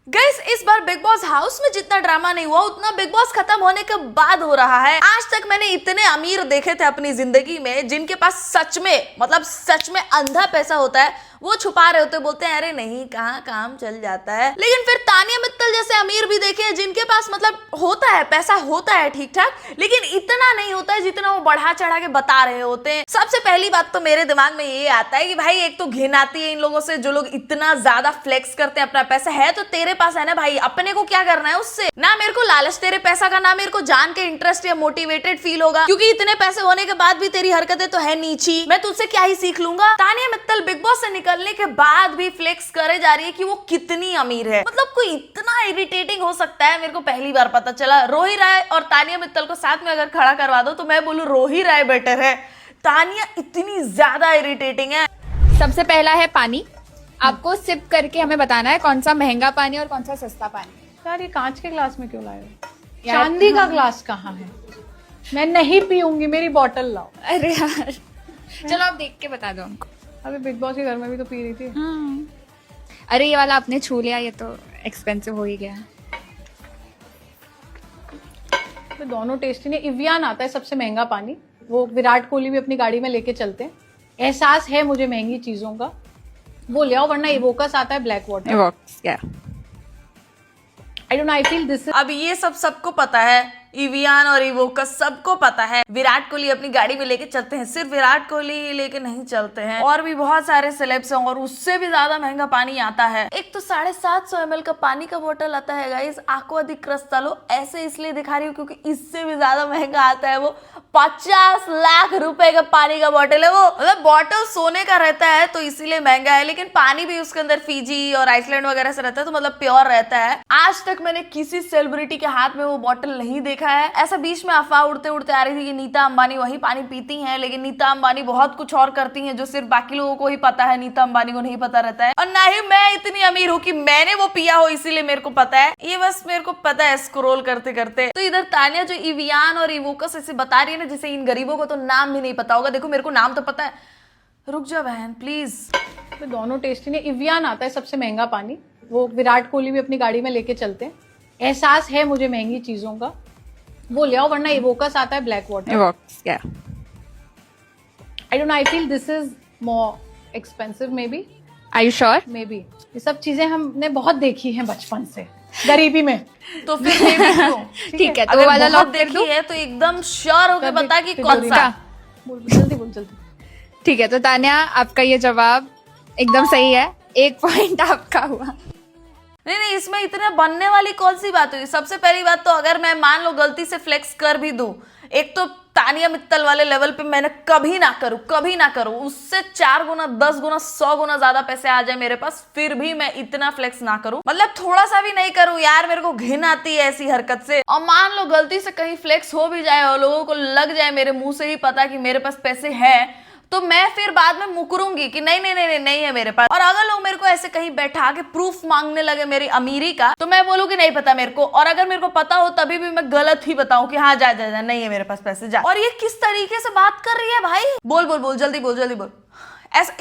Guys इस बार big boss house में जितना ड्रामा नहीं हुआ उतना बिग बॉस खत्म होने के बाद हो रहा है। आज तक मैंने इतने अमीर देखे थे अपनी जिंदगी में जिनके पास सच में अंधा पैसा होता है, वो छुपा रहे होते, बोलते हैं अरे नहीं कहाँ काम चल जाता है। लेकिन फिर तानिया मित्तल जैसे अमीर भी देखे हैं जिनके पास होता है, पैसा होता है ठीक ठाक, लेकिन इतना नहीं होता है जितना वो बढ़ा चढ़ा के बता रहे होते हैं। सबसे पहली बात तो मेरे दिमाग में ये आता है कि भाई एक तो घिन आती है इन लोगों से जो लोग इतना ज्यादा फ्लेक्स करते हैं अपना पैसा है तो तेरे पास है ना भाई, अपने को क्या करना है उससे। ना मेरे को लालच तेरे पैसा का, ना मेरे को जान के इंटरेस्ट या मोटिवेटेड फील होगा, क्योंकि इतने पैसे होने के बाद भी तेरी हरकतें तो है नीची, मैं तुझसे क्या ही सीख लूंगा। तानिया मित्तल बिग बॉस से निकलने के बाद भी फ्लेक्स करे जा रही है कि वो कितनी अमीर है। मतलब कोई इतना इरिटेटिंग हो सकता है, मेरे को पहली बार पता चला। रोही राय और तानिया मित्तल को साथ में अगर खड़ा करवा दो तो मैं बोलूं रोही राय बेटर है, तानिया इतनी ज्यादा इरिटेटिंग है। सबसे पहला है पानी। आपको सिप करके हमें बताना है कौन सा महंगा पानी और कौन सा सस्ता पानी। यार ये कांच के ग्लास में क्यों लाए हो? चांदी का ग्लास कहाँ है? मैं नहीं पीऊंगी, मेरी बोतल लाओ। अरे यार चलो आप देख के बता दो हमको। अभी बिग बॉस के घर में भी तो पी रही थी। अरे ये वाला आपने छू लिया, ये तो एक्सपेंसिव हो ही गया। तो दोनों टेस्टी ने। इवियान आता है सबसे महंगा पानी, वो विराट कोहली भी अपनी गाड़ी में लेके चलते हैं। एहसास है मुझे महंगी चीजों का, वो ले आओ, वरना इवोकस आता है black water. I don't know, I feel this. अब ये सबको पता है, इवियान और इवोकस सबको पता है। विराट कोहली अपनी गाड़ी में लेके चलते हैं, सिर्फ विराट कोहली लेके नहीं चलते हैं, और भी बहुत सारे सेलेब्स हैं और उससे भी ज्यादा महंगा पानी आता है। एक तो 750 ml का पानी का बोतल आता है गाइस, aqua di Cristallo। ऐसे इसलिए दिखा रही हूँ क्योंकि इससे भी ज्यादा महंगा आता है वो 50 लाख रुपए का पानी का बोतल है वो। मतलब बोतल सोने का रहता है तो इसीलिए महंगा है, लेकिन पानी भी उसके अंदर फिजी और आइसलैंड वगैरह से रहता है तो मतलब प्योर रहता है। आज तक मैंने किसी सेलिब्रिटी के हाथ में वो बोतल नहीं देखा है। ऐसा बीच में अफवाह उड़ते उड़ते आ रही थी कि नीता अंबानी वही पानी पीती हैं, लेकिन नीता अंबानी बहुत कुछ और करती हैं जो सिर्फ बाकी लोगों को ही पता है, नीता अंबानी को नहीं पता रहता है। और ना ही मैं इतनी अमीर हूँ कि मैंने वो पिया हो इसीलिए मेरे को पता है, ये बस मेरे को पता है स्क्रॉल करते करते। तो इधर तानिया जो इवियान और इवोकस ऐसे बता रही है ना जैसे इन गरीबों को तो नाम भी नहीं पता होगा। देखो मेरे को नाम तो पता है, रुक जा बहन प्लीज। तो दोनों टेस्टी ने। इवियान आता है सबसे महंगा पानी, वो विराट कोहली भी अपनी गाड़ी में लेके चलते हैं। एहसास है मुझे महंगी चीजों का, वो ले आओ, वरना इवोकस आता है black water. I don't know, I feel this is more expensive maybe. Are you sure? Maybe. ये सब चीजें हमने बहुत देखी हैं बचपन से गरीबी में। तो फिर मे भी क्यों? ठीक है, तो अगर वाला बहुत लॉक कर देखी है तो एकदम श्योर होकर बता कि कौन सा। बोल जल्दी बोल जल्दी। ठीक है, तो तानिया आपका ये जवाब एकदम सही है, 1 पॉइंट आपका हुआ। नहीं, इसमें इतने बनने वाली कौन सी बात हुई। सबसे पहली बात तो अगर मैं मान लो गलती से फ्लेक्स कर भी दूं, एक तो तानिया मित्तल वाले लेवल पे मैंने कभी ना करूं, उससे 4 गुना 10 गुना 100 गुना ज्यादा पैसे आ जाए मेरे पास, फिर भी मैं इतना फ्लेक्स ना करूं। मतलब थोड़ा सा भी नहीं करूं यार, मेरे को घिन आती है ऐसी हरकत से। और मान लो गलती से कहीं फ्लेक्स हो भी जाए और लोगों को लग जाए मेरे मुंह से ही पता कि मेरे पास पैसे है, तो मैं फिर बाद में मुकरूंगी कि नहीं है मेरे पास। और अगर लोग मेरे को ऐसे कहीं बैठा के प्रूफ मांगने लगे मेरी अमीरी का, तो मैं बोलूँ कि नहीं पता मेरे को, और अगर मेरे को पता हो तभी भी मैं गलत ही बताऊं कि हाँ जा नहीं है मेरे पास पैसे, जा। और ये किस तरीके से बात कर रही है भाई? बोल जल्दी बोल। ऐसा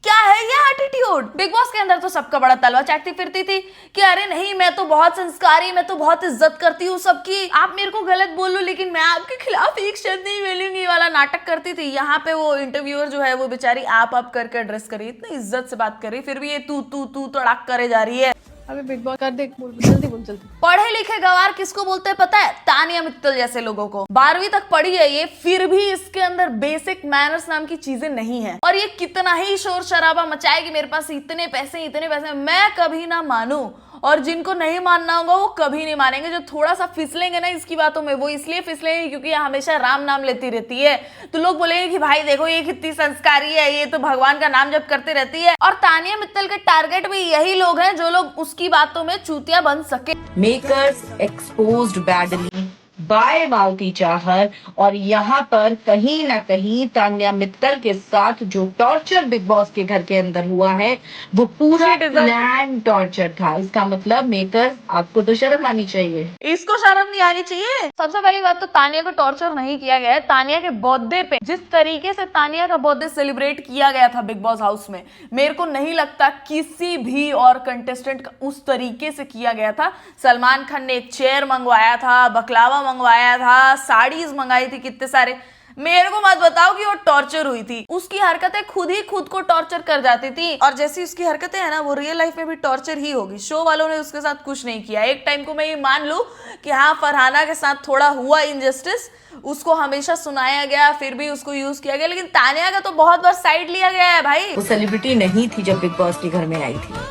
क्या है ये एटीट्यूड? बिग बॉस के अंदर तो सबका बड़ा तलवा चाटती फिरती थी कि अरे नहीं मैं तो बहुत संस्कारी, मैं तो बहुत इज्जत करती हूँ सबकी, आप मेरे को गलत बोल लो लेकिन मैं आपके खिलाफ एक शब्द नहीं बोलूंगी वाला नाटक करती थी। यहाँ पे वो इंटरव्यूअर जो है वो बेचारी आप करके एड्रेस करी, इतनी इज्जत से बात करी, फिर भी ये तू तड़ाक करे जा रही है। अबे बिग बॉस कर दे, जल्दी बोल जल्दी। पढ़े लिखे गवार किसको बोलते हैं पता है? तानिया मित्तल जैसे लोगों को। 12वीं तक पढ़ी है ये, फिर भी इसके अंदर बेसिक मैनर्स नाम की चीजें नहीं है। और ये कितना ही शोर शराबा मचाएगी मेरे पास इतने पैसे, मैं कभी ना मानू, और जिनको नहीं मानना होगा वो कभी नहीं मानेंगे। जो थोड़ा सा फिसलेंगे ना इसकी बातों में, वो इसलिए फिसलेंगे क्योंकि ये हमेशा राम नाम लेती रहती है, तो लोग बोलेंगे कि भाई देखो ये कितनी संस्कारी है, ये तो भगवान का नाम जप करते रहती है। और तानिया मित्तल के टारगेट भी यही लोग हैं जो लोग उसकी बातों में चूतिया बन सके। Makers exposed badly, बाय मालती चाहर। और यहाँ पर कहीं ना कहीं तान्या मित्तल के साथ जो टॉर्चर बिग बॉस के घर के अंदर हुआ है वो पूरा प्लान टॉर्चर था। इसका मतलब मेकर्स आपको तो शर्म आनी चाहिए। इसको शर्म नहीं आनी चाहिए। सबसे पहली बात तो तानिया को टॉर्चर नहीं किया गया है। तानिया के बर्थडे पे जिस तरीके से तानिया का बर्थडे सेलिब्रेट किया गया था बिग बॉस हाउस में, मेरे को नहीं लगता किसी भी और कंटेस्टेंट का उस तरीके से किया गया था। सलमान खान ने एक चेयर मंगवाया था, बकलावा मंगवाया था, साड़ीज मंगाई थी कितने सारे। मेरे को मत बताओ कि वो टॉर्चर हुई थी। उसकी हरकतें खुद ही खुद को टॉर्चर कर जाती थी, और जैसी उसकी हरकतें है ना वो रियल लाइफ में भी टॉर्चर ही होगी। शो वालों ने उसके साथ कुछ नहीं किया। एक टाइम को मैं ये मान लूं कि हाँ फरहाना के साथ थोड़ा हुआ इनजस्टिस, उसको हमेशा सुनाया गया, फिर भी उसको यूज किया गया, लेकिन तानिया का तो बहुत बार साइड लिया गया है भाई। वो सेलिब्रिटी नहीं थी जब बिग बॉस के घर में आई थी,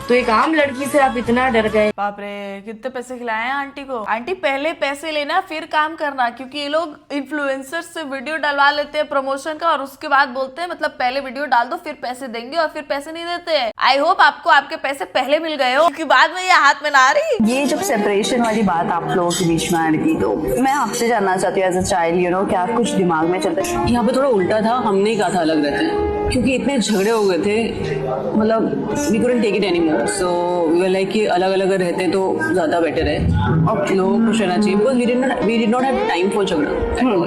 तो एक आम लड़की से आप इतना डर गए। बाप रे, कितने पैसे खिलाए हैं आंटी को। आंटी पहले पैसे लेना फिर काम करना, क्योंकि ये लोग इन्फ्लुएंसर से वीडियो डलवा लेते हैं प्रमोशन का और उसके बाद बोलते हैं मतलब पहले वीडियो डाल दो फिर पैसे देंगे, और फिर पैसे नहीं देते हैं। आई होप आपको आपके पैसे पहले मिल गए हो, क्योंकि बाद में ये हाथ में ना आ रही। ये जब सेपरेशन वाली बात आप लोगों के बीच में आने की, तो मैं आपसे जानना चाहती हूँ एज अ चाइल्ड, क्या कुछ दिमाग में चलता है? यहाँ पे थोड़ा उल्टा था, हमने कहा था अलग रहते हैं क्योंकि इतने झगड़े हो गए थे, मतलब we couldn't take it anymore, so we were like कि अलग अलग रहते तो ज्यादा बेटर है और लोगों को खुश रहना चाहिए, because we did not have time for झगड़ा at all,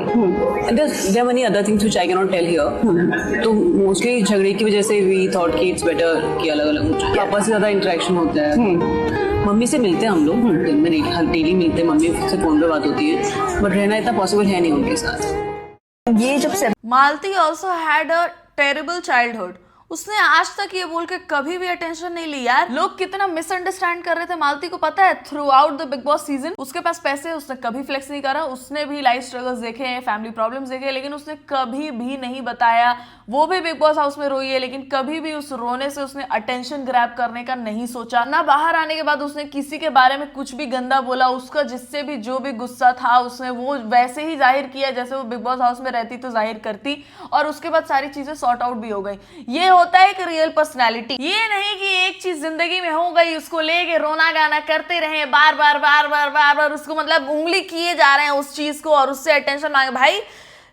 and there are many other things which I can not tell here. तो मोस्टली झगड़े की वजह से वी थॉट कि इट्स बेटर कि अलग अलग हो जाए, आपस से ज्यादा इंटरेक्शन होता है। मम्मी से मिलते हैं हम लोग, दिन में डेली मिलते हैं, मम्मी से फोन पे बात होती है, बट रहना इतना पॉसिबल है नहीं उनके साथ। ये जब Malti also had a terrible childhood. उसने आज तक ये बोल के कभी भी अटेंशन नहीं ली यार। लोग कितना मिसअंडरस्टैंड कर रहे थे मालती को, पता है through out the big boss season. उसके पास पैसे, उसने कभी फ्लेक्स नहीं करा, उसने भी लाइफ स्ट्रगल्स देखे हैं, फैमिली प्रॉब्लम्स देखे, लेकिन उसने कभी भी नहीं बताया। वो भी बिग बॉस हाउस में रोई है, लेकिन कभी भी उस रोने से उसने अटेंशन ग्रैब करने का नहीं सोचा। ना बाहर आने के बाद उसने किसी के बारे में कुछ भी गंदा बोला। उसका जिससे भी जो भी गुस्सा था उसने वो वैसे ही जाहिर किया जैसे वो बिग बॉस हाउस में रहती तो जाहिर करती, और उसके बाद सारी चीजें सॉर्ट आउट भी हो गई। ये होता है एक रियल पर्सनैलिटी। ये नहीं कि एक चीज जिंदगी में हो गई उसको लेके रोना गाना करते रहे, बार बार बार बार बार बार उसको मतलब उंगली किए जा रहे हैं उस चीज को और उससे अटेंशन मांगे। भाई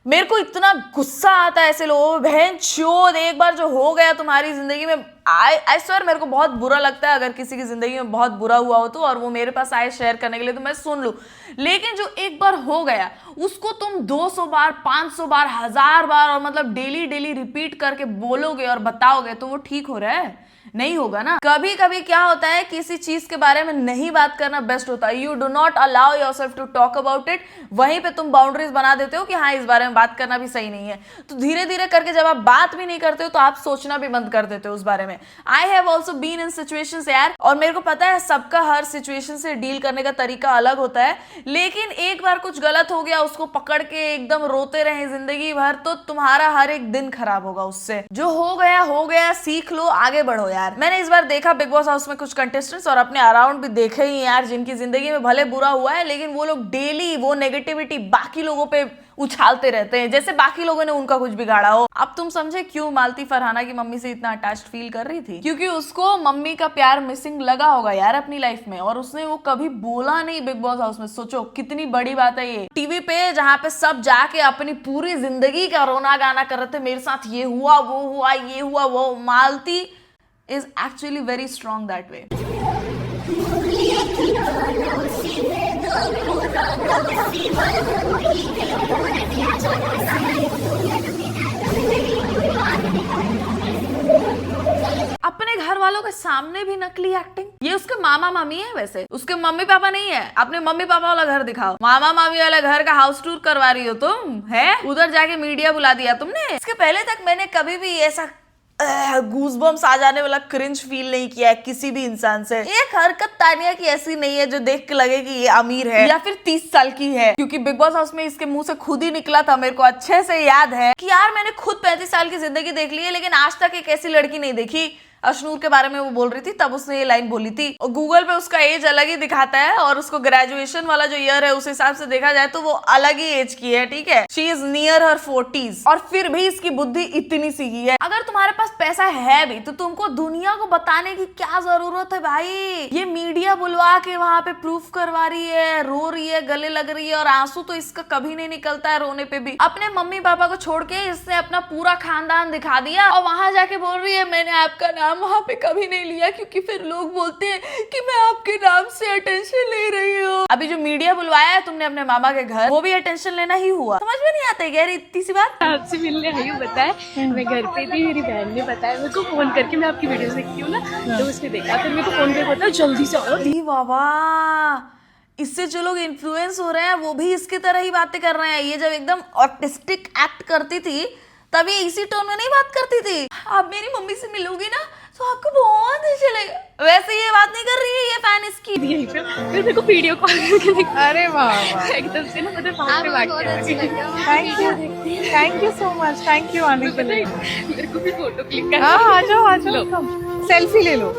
मेरे को इतना गुस्सा आता है ऐसे लोगों पे, बहन चोद, एक बार जो हो गया तुम्हारी जिंदगी में, आई स्वेयर मेरे को बहुत बुरा लगता है अगर किसी की जिंदगी में बहुत बुरा हुआ हो तो, और वो मेरे पास आए शेयर करने के लिए तो मैं सुन लूं। लेकिन जो एक बार हो गया उसको तुम 200 बार 500 बार 1000 बार और मतलब डेली डेली रिपीट करके बोलोगे और बताओगे तो वो ठीक हो रहा है? नहीं होगा ना। कभी कभी क्या होता है किसी चीज के बारे में नहीं बात करना बेस्ट होता है। You do not allow yourself to talk about it. वहीं पे तुम बाउंड्रीज बना देते हो कि हाँ इस बारे में बात करना भी सही नहीं है। तो धीरे धीरे करके जब आप बात भी नहीं करते हो तो आप सोचना भी बंद कर देते हो उस बारे में। I have also been in situations यार, और मेरे को पता है सबका हर सिचुएशन से डील करने का तरीका अलग होता है। लेकिन एक बार कुछ गलत हो गया उसको पकड़ के एकदम रोते रहे जिंदगी भर तो तुम्हारा हर एक दिन खराब होगा उससे। जो हो गया, सीख लो, आगे बढ़ो यार। मैंने इस बार देखा बिग बॉस हाउस में कुछ कंटेस्टेंट्स और अपने अराउंड भी देखे ही यार जिनकी जिंदगी में भले बुरा हुआ है लेकिन वो लोग डेली वो नेगेटिविटी बाकी लोगों पे उछालते रहते हैं जैसे बाकी लोगों ने उनका कुछ बिगाड़ा हो। अब तुम समझे क्यों मालती फरहाना की मम्मी से इतना अटैच्ड फील कर रही थी, क्योंकि उसको मम्मी का प्यार मिसिंग लगा होगा यार अपनी लाइफ में, और उसने वो कभी बोला नहीं बिग बॉस हाउस में। सोचो कितनी बड़ी बात है ये। टीवी पे जहाँ पे सब जाके अपनी पूरी जिंदगी का रोना गाना कर रहे थे, मेरे साथ ये हुआ वो हुआ ये हुआ वो, मालती is actually very strong that way. अपने घर वालों के सामने भी नकली एक्टिंग। ये उसके मामा मामी है, वैसे उसके मम्मी पापा नहीं है। अपने मम्मी पापा वाला घर दिखाओ। मामा मामी वाला घर का हाउस टूर करवा रही हो तुम, है उधर जाके मीडिया बुला दिया तुमने। इसके पहले तक मैंने कभी भी ऐसा गूज़बम्स आ जाने वाला क्रिंज फील नहीं किया है किसी भी इंसान से। एक हरकत तानिया की ऐसी नहीं है जो देख के लगे कि ये अमीर है या फिर 30 साल की है, क्योंकि बिग बॉस हाउस में इसके मुंह से खुद ही निकला था, मेरे को अच्छे से याद है कि यार मैंने खुद 35 साल की जिंदगी देख ली है लेकिन आज तक एक ऐसी लड़की नहीं देखी। अशनूर के बारे में वो बोल रही थी, तब उसने ये लाइन बोली थी। और गूगल पे उसका एज अलग ही दिखाता है और उसको ग्रेजुएशन वाला जो ईयर है उस हिसाब से देखा जाए तो वो अलग ही एज की है, ठीक है। She is near her 40s और फिर भी इसकी बुद्धि इतनी सी ही है। अगर तुम्हारे पास पैसा है भी तो तुमको दुनिया को बताने की क्या जरूरत है भाई। ये मीडिया बुलवा के वहां पे प्रूफ करवा रही है, रो रही है, गले लग रही है और आंसू तो इसका कभी नहीं निकलता है रोने पे भी। अपने मम्मी पापा को छोड़ के इसने अपना पूरा खानदान दिखा दिया और वहां जाके बोल रही है मैंने आपका नाम वहां पे कभी नहीं लिया क्योंकि फिर लोग बोलते हैं कि मैं आपके नाम से अटेंशन ले रही हूँ। अभी जो मीडिया बुलवाया है तुमने अपने मामा के घर, वो भी अटेंशन लेना ही हुआ। समझ में नहीं आता यार इतनी सी बात। आपसे मिलने आई हूँ, बताया मैं घर पे थी, मेरी बहन ने बताया मेरे को फोन करके, मैं आपकी वीडियो देखती हूँ ना तो उसने देखा, फिर मेरे को फोन पे बताया जल्दी से आओ। बाबा, इससे जो लोग इन्फ्लुएंस हो रहे हैं वो भी इसकी तरह ही बातें कर रहे हैं। ये जब एकदम ऑटिस्टिक एक्ट करती थी तब ये इसी टोन में नहीं बात करती थी। आप मेरी मम्मी से मिलोगी ना तो आपको बहुत अच्छा लगेगा। वैसे ये बात नहीं कर रही है ये फैन इसकी। यहीं पे फिर मेरे को वीडियो कॉल करके दिखा, अरे वाह, एकदम से ना मतलब बात पे बात thank you so much, thank you आने के लिए। मेरे को भी फोटो क्लिक कर। हाँ, आ जाओ, सेल्फी ले लो।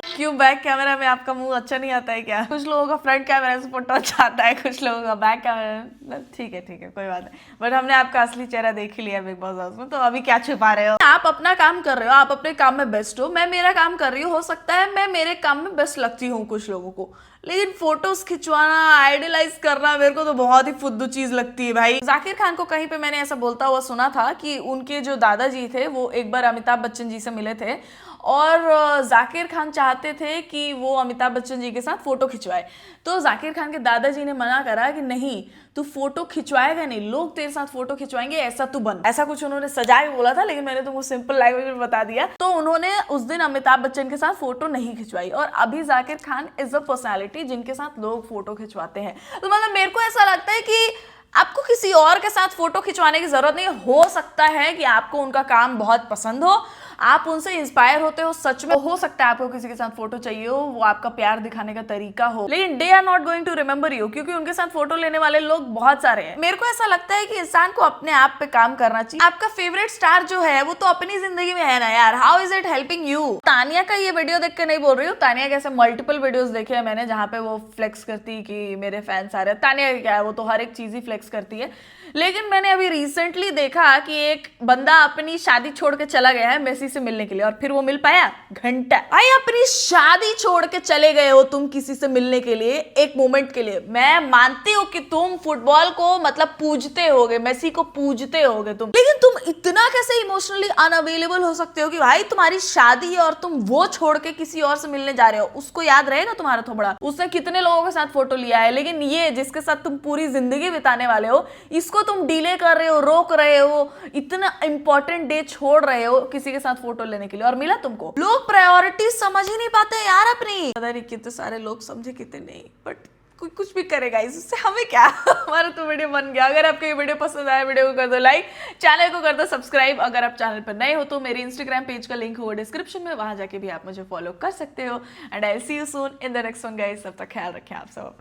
क्यों बैक कैमरा में आपका मुंह अच्छा नहीं आता है क्या? कुछ लोगों का फ्रंट कैमरा से फोटो अच्छा आता है, कुछ लोगों का बैक कैमरा। ठीक है कोई बात नहीं, बट हमने आपका असली चेहरा देख ही लिया बिग बॉस हाउस में, तो अभी क्या छुपा रहे हो? आप अपना काम कर रहे हो, आप अपने काम में बेस्ट हो, मैं मेरा काम कर रही हूँ। हो सकता है मैं मेरे काम में बेस्ट लगती हूँ कुछ लोगों को, लेकिन फोटोज खिंचवाना, आइडलाइज करना मेरे को तो बहुत ही फुद्दू चीज लगती है भाई। जाकिर खान को कहीं पे मैंने ऐसा बोलता हुआ सुना था कि उनके जो दादाजी थे वो एक बार अमिताभ बच्चन जी से मिले थे और जाकिर खान चाहते थे कि वो अमिताभ बच्चन जी के साथ फोटो खिंचवाए। तो जाकिर खान के दादाजी ने मना करा कि नहीं, तू फोटो खिंचवाएगा नहीं, लोग तेरे साथ फोटो खिंचवाएंगे, ऐसा तू बन। ऐसा कुछ उन्होंने सजा के बोला था, लेकिन मैंने तुमको सिंपल लैंग्वेज में बता दिया। तो उन्होंने उस दिन अमिताभ बच्चन के साथ फोटो नहीं खिंचवाई और अभी Zakir Khan is a personality जिनके साथ लोग फोटो खिंचवाते हैं। तो मतलब मेरे को ऐसा लगता है कि आपको किसी और के साथ फोटो खिंचवाने की जरूरत नहीं। हो सकता है कि आपको उनका काम बहुत पसंद हो, आप उनसे इंस्पायर होते हो, सच में हो सकता है आपको किसी के साथ फोटो चाहिए हो, वो आपका प्यार दिखाने का तरीका हो, लेकिन they are not going to remember you, क्योंकि उनके साथ फोटो लेने वाले लोग बहुत सारे हैं। मेरे को ऐसा लगता है कि इंसान को अपने आप पे काम करना चाहिए। आपका फेवरेट स्टार जो है वो तो अपनी जिंदगी में है ना यार, how is it helping you? Tania का ये वीडियो देख के नहीं बोल रही हूँ, तानिया के ऐसे मल्टीपल वीडियोस देखे हैं मैंने जहाँ पे वो फ्लेक्स करती कि मेरे फैंस आ रहे हैं। तानिया क्या है, वो तो हर एक चीज ही फ्लेक्स करती है, लेकिन मैंने अभी रिसेंटली देखा कि एक बंदा अपनी शादी छोड़ के चला गया है मेसी से मिलने के लिए, और फिर वो मिल पाया घंटा। भाई अपनी शादी छोड़ के चले गए हो तुम किसी से मिलने के लिए एक मोमेंट के लिए। मैं मानती हूँ कि तुम फुटबॉल को मतलब पूजते होगे, मेसी को पूजते होगे तुम, लेकिन तुम इतना कैसे इमोशनली अनअवेलेबल हो सकते हो कि भाई तुम्हारी शादी है और तुम वो छोड़ के किसी और से मिलने जा रहे हो। उसको याद रहेगा तुम्हारा थोबड़ा, उसने कितने लोगों के साथ फोटो लिया है, लेकिन ये जिसके साथ तुम पूरी जिंदगी बिताने वाले हो, इसको तुम डिले कर रहे हो, रोक रहे हो, इतना इंपॉर्टेंट डे छोड़ रहे हो किसी के साथ फोटो लेने के लिए, और मिला तुमको। लोग प्रायोरिटी समझ ही नहीं पाते यार अपनी। पता नहीं कितने सारे लोग समझे कितने नहीं, बट कोई कुछ भी करेगा इससे हमें क्या। हमारा तो वीडियो बन गया। अगर आपको ये वीडियो पसंद आया, वीडियो को कर दो लाइक, चैनल को कर दो सब्सक्राइब। अगर आप चैनल पर नए हो तो मेरे इंस्टाग्राम पेज का लिंक होगा डिस्क्रिप्शन में, वहां जाके भी आप मुझे फॉलो कर सकते हो। And I will see you soon in the next one guys. तब तक ख्याल रखें आप सब अपना।